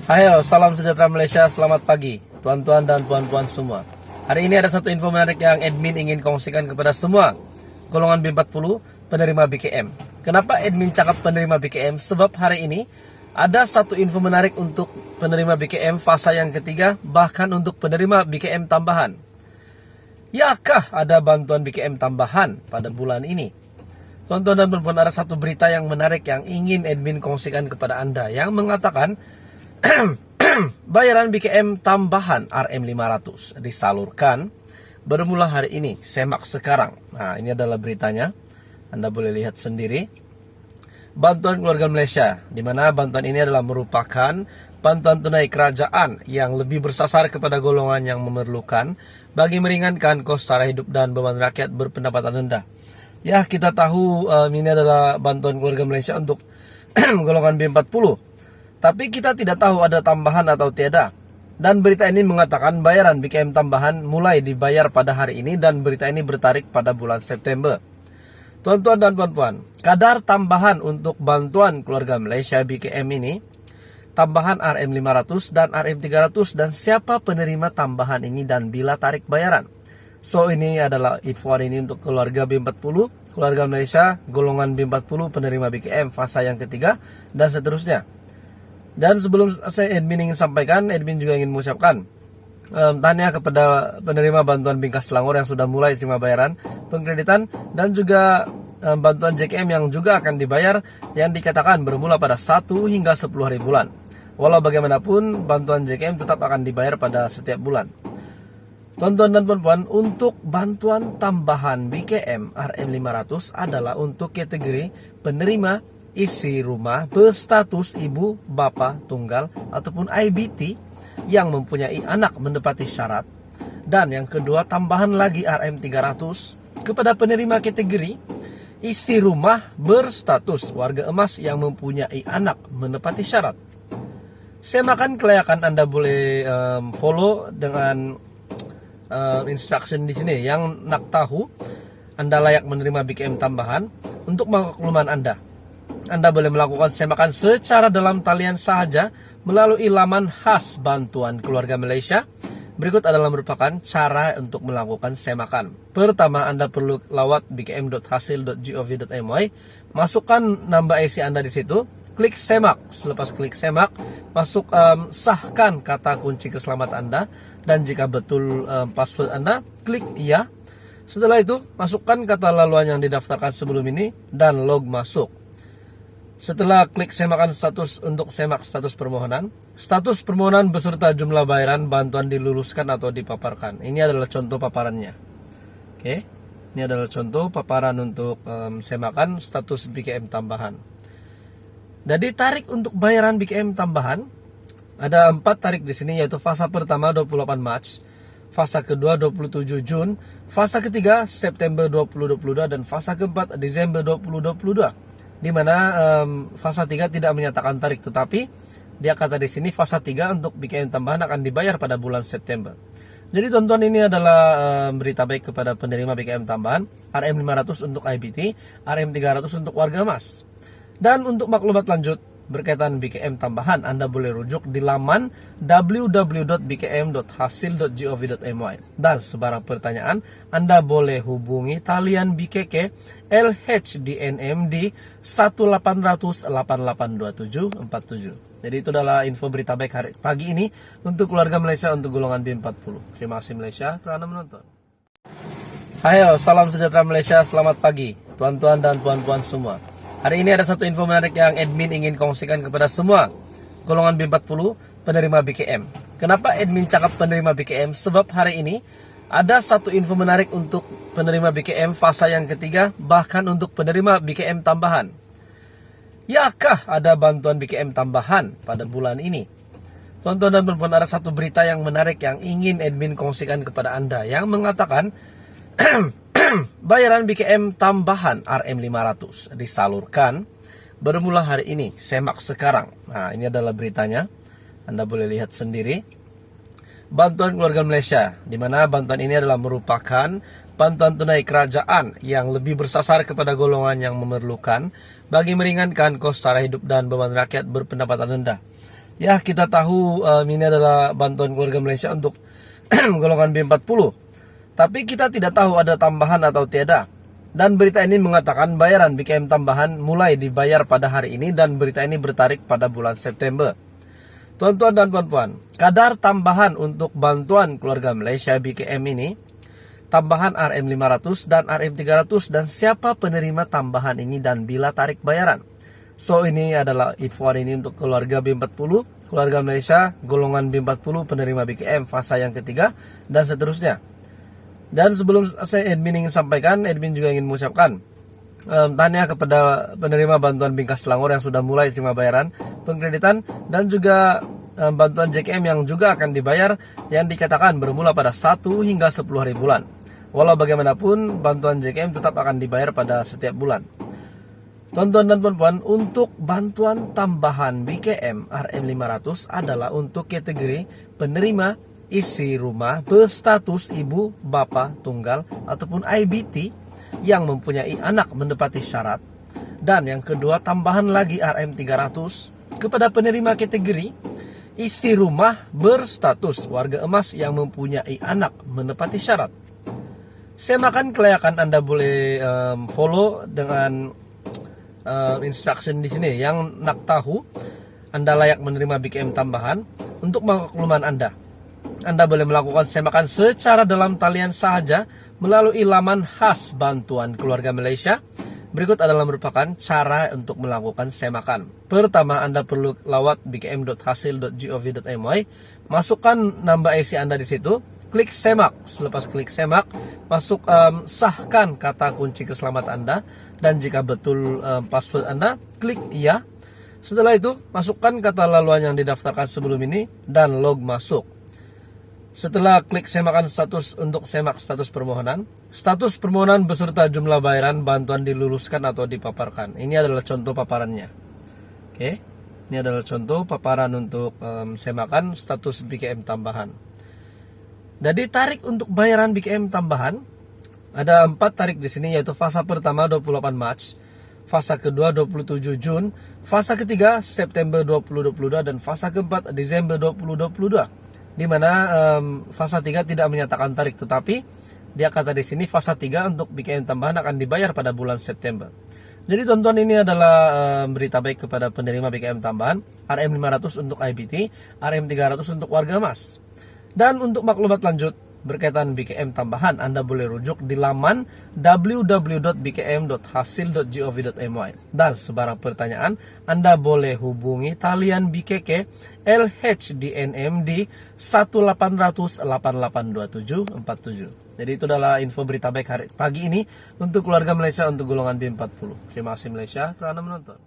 Ayo, salam sejahtera Malaysia, selamat pagi tuan-tuan dan puan-puan semua. Hari ini ada satu info menarik yang admin ingin kongsikan kepada semua golongan B40 penerima BKM. Kenapa admin cakap penerima BKM? Sebab hari ini ada satu info menarik untuk penerima BKM fasa yang ketiga, bahkan untuk penerima BKM tambahan. Yakah ada bantuan BKM tambahan pada bulan ini? Tuan-tuan dan puan-puan, ada satu berita yang menarik yang ingin admin kongsikan kepada Anda, yang mengatakan bayaran BKM tambahan RM500 disalurkan bermula hari ini. Semak sekarang. Nah, ini adalah beritanya. Anda boleh lihat sendiri. Bantuan keluarga Malaysia, di mana bantuan ini adalah merupakan bantuan tunai kerajaan yang lebih bersasar kepada golongan yang memerlukan bagi meringankan kos sara hidup dan beban rakyat berpendapatan rendah. Ya, kita tahu ini adalah bantuan keluarga Malaysia untuk golongan B40. Tapi kita tidak tahu ada tambahan atau tiada. Dan berita ini mengatakan bayaran BKM tambahan mulai dibayar pada hari ini, dan berita ini bertarik pada bulan September. Tuan-tuan dan puan-puan, kadar tambahan untuk bantuan keluarga Malaysia BKM ini, tambahan RM500 dan RM300, dan siapa penerima tambahan ini dan bila tarik bayaran. So, ini adalah info hari ini untuk keluarga B40, keluarga Malaysia, golongan B40 penerima BKM fasa yang ketiga, dan seterusnya. Dan sebelum saya admin ingin sampaikan, admin juga ingin mengucapkan tanya kepada penerima bantuan Bingkas Selangor yang sudah mulai terima bayaran pengkreditan, dan juga bantuan JKM yang juga akan dibayar, yang dikatakan bermula pada 1 hingga 10 hari bulan. Walau bagaimanapun, bantuan JKM tetap akan dibayar pada setiap bulan. Tuan-tuan dan puan-puan, untuk bantuan tambahan BKM RM500 adalah untuk kategori penerima isi rumah berstatus ibu bapa tunggal ataupun IBT yang mempunyai anak menepati syarat. Dan yang kedua, tambahan lagi RM300 kepada penerima kategori isi rumah berstatus warga emas yang mempunyai anak menepati syarat. Semakan kelayakan Anda boleh follow dengan instruction di sini yang nak tahu Anda layak menerima BKM tambahan. Untuk makluman Anda boleh melakukan semakan secara dalam talian sahaja melalui laman khas bantuan keluarga Malaysia. Berikut adalah merupakan cara untuk melakukan semakan. Pertama, Anda perlu lawat bkm.hasil.gov.my, masukkan nama IC Anda di situ, klik semak. Selepas klik semak, masuk sahkan kata kunci keselamatan Anda, dan jika betul password Anda, klik iya. Setelah itu, masukkan kata laluan yang didaftarkan sebelum ini dan log masuk. Setelah klik semakan status untuk semak status permohonan beserta jumlah bayaran bantuan diluluskan atau dipaparkan. Ini adalah contoh paparannya. Oke, ini adalah contoh paparan untuk semakan status BKM tambahan. Jadi tarik untuk bayaran BKM tambahan ada 4 tarik di sini, yaitu fasa pertama 28 Mac, fasa kedua 27 Jun, fasa ketiga September 2022, dan fasa keempat Desember 2022. Di mana fasa 3 tidak menyatakan tarik, tetapi dia kata di sini fasa 3 untuk BKM tambahan akan dibayar pada bulan September. Jadi tuan-tuan, ini adalah berita baik kepada penerima BKM tambahan, RM500 untuk IBT, RM300 untuk warga emas. Dan untuk maklumat lanjut berkaitan BKM tambahan, Anda boleh rujuk di laman www.bkm.hasil.gov.my. Dan sebarang pertanyaan, Anda boleh hubungi talian BKK LHDNM di 1800 882747. Jadi itu adalah info berita baik hari pagi ini untuk keluarga Malaysia untuk golongan B40. Terima kasih Malaysia kerana menonton. Ayo, salam sejahtera Malaysia, selamat pagi tuan-tuan dan puan-puan semua. Hari ini ada satu info menarik yang admin ingin kongsikan kepada semua golongan B40 penerima BKM. Kenapa admin cakap penerima BKM? Sebab hari ini ada satu info menarik untuk penerima BKM fasa yang ketiga, bahkan untuk penerima BKM tambahan. Yakah ada bantuan BKM tambahan pada bulan ini? Tuan-tuan dan puan-puan, ada satu berita yang menarik yang ingin admin kongsikan kepada Anda, yang mengatakan bayaran BKM tambahan RM500 disalurkan bermula hari ini. Semak sekarang. Nah, ini adalah beritanya. Anda boleh lihat sendiri. Bantuan keluarga Malaysia, di mana bantuan ini adalah merupakan bantuan tunai kerajaan yang lebih bersasar kepada golongan yang memerlukan bagi meringankan kos sara hidup dan beban rakyat berpendapatan rendah. Ya, kita tahu ini adalah bantuan keluarga Malaysia untuk golongan B40. Tapi kita tidak tahu ada tambahan atau tiada. Dan berita ini mengatakan bayaran BKM tambahan mulai dibayar pada hari ini dan berita ini bertarik pada bulan September. Tuan-tuan dan puan-puan, kadar tambahan untuk bantuan keluarga Malaysia BKM ini, tambahan RM500 dan RM300 dan siapa penerima tambahan ini dan bila tarik bayaran. So ini adalah info hari ini untuk keluarga B40, keluarga Malaysia, golongan B40 penerima BKM fasa yang ketiga dan seterusnya. Dan sebelum saya admin ingin sampaikan, admin juga ingin mengucapkan tanya kepada penerima bantuan Bingkas Selangor yang sudah mulai terima bayaran pengkreditan dan juga bantuan JKM yang juga akan dibayar yang dikatakan bermula pada 1 hingga 10 hari bulan. Walau bagaimanapun bantuan JKM tetap akan dibayar pada setiap bulan. Tuan-tuan dan puan-puan, untuk bantuan tambahan BKM RM500 adalah untuk kategori penerima isi rumah berstatus ibu bapa tunggal ataupun IBT yang mempunyai anak mendapati syarat. Dan yang kedua, tambahan lagi RM300 kepada penerima kategori isi rumah berstatus warga emas yang mempunyai anak menepati syarat. Semakan kelayakan Anda boleh follow dengan instruction di sini yang nak tahu Anda layak menerima BKM tambahan. Untuk makluman Anda boleh melakukan semakan secara dalam talian sahaja melalui laman khas bantuan keluarga Malaysia. Berikut adalah merupakan cara untuk melakukan semakan. Pertama, Anda perlu lawat bkm.hasil.gov.my, masukkan nama IC Anda di situ, klik semak. Selepas klik semak, sahkan kata kunci keselamatan Anda. Dan jika betul password Anda, klik iya. Setelah itu, masukkan kata laluan yang didaftarkan sebelum ini dan log masuk. Setelah klik semakan status untuk semak status status permohonan beserta jumlah bayaran bantuan diluluskan atau dipaparkan. Ini adalah contoh paparannya. Oke, ini adalah contoh paparan untuk semakan status BKM tambahan. Jadi tarik untuk bayaran BKM tambahan ada 4 tarik di sini, yaitu fasa pertama 28 Mac, fasa kedua 27 Jun, fasa ketiga September 2022 dan fasa keempat Desember 2022. Di mana fasa 3 tidak menyatakan tarik, tetapi dia kata di sini fasa 3 untuk BKM tambahan akan dibayar pada bulan September. Jadi tonton, ini adalah berita baik kepada penerima BKM tambahan, RM500 untuk IBT, RM300 untuk warga emas. Dan untuk maklumat lanjut berkaitan BKM tambahan, Anda boleh rujuk di laman www.bkm.hasil.gov.my. Dan sebarang pertanyaan, Anda boleh hubungi talian BKK LHDNM di 1800 882747. Jadi itu adalah info berita baik hari pagi ini untuk keluarga Malaysia untuk golongan B40. Terima kasih Malaysia kerana menonton.